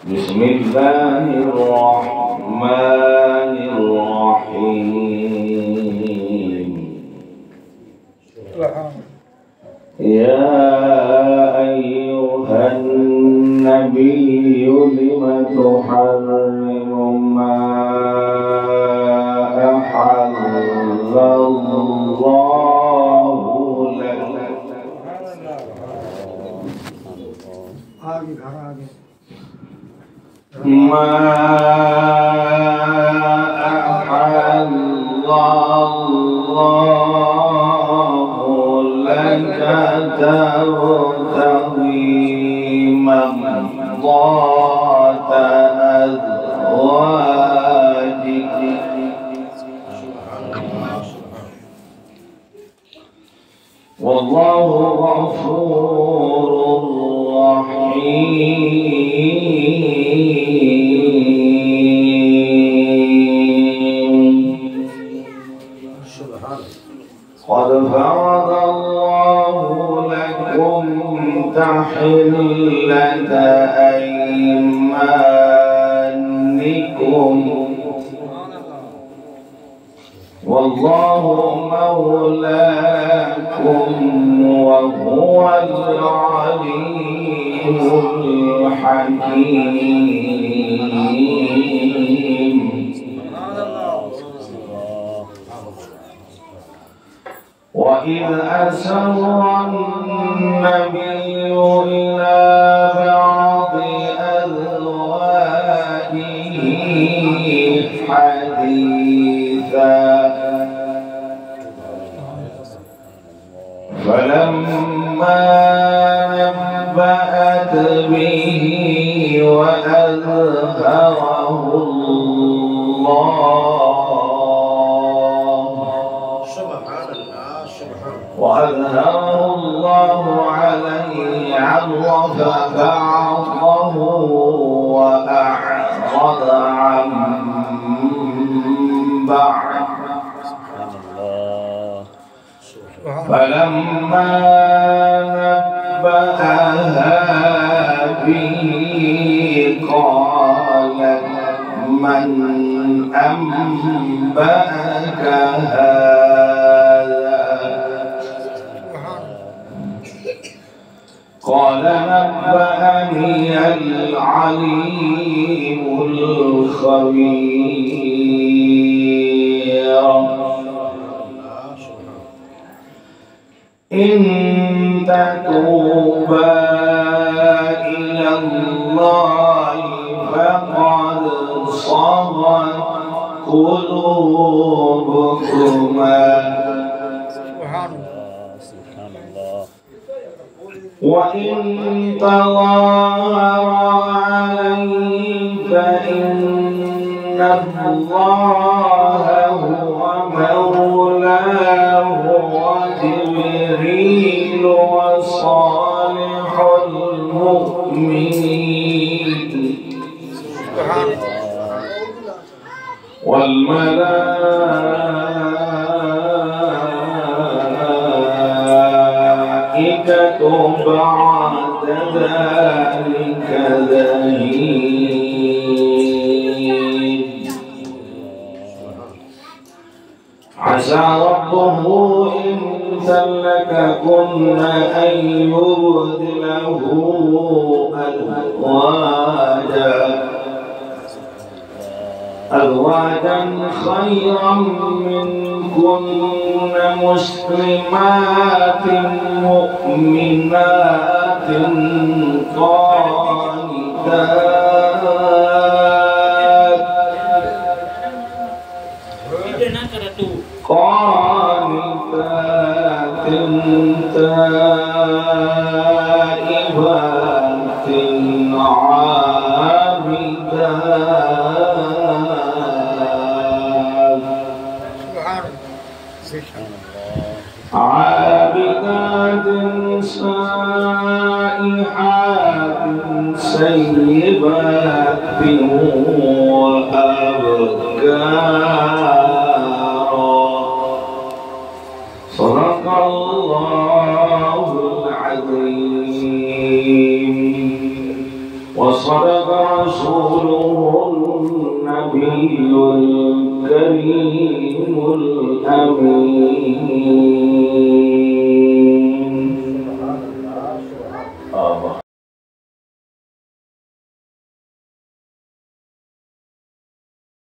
بسم الله الرحمن الرحيم. يا أيها النبي لم تحرم ما أحل الله لك ما أحل الله لك تبتغي مرضات أزواجك والله غفور رحيم. قد فرض الله لكم تحلة أيمانكم والله مولاكم وهو العليم الحكيم. وإذ أسر النبي إلى بعض أزواجه حديثا فلما نبأت به وأظهره الله عليه عرف بعضه وأعرض عن بعض فلما نبأها به قالت من أنبأك هذا قال نبأني العليم الخبير. إن تتوبا إلى الله فقد صغت قلوبكما وإن تظاهر عليه فإن الله هو مولاه وجبريل وصالح المؤمنين والملائكة بعد ذلك ظهير. عسى ربه إن سلككن أن يبدله أزواجا خيرا منكن مسلمات مؤمنات قانتات تائبات عابدات سائحات سيبات وأبكارا. صدق الله العظيم. وصدق رسوله النبي الكريم الأمين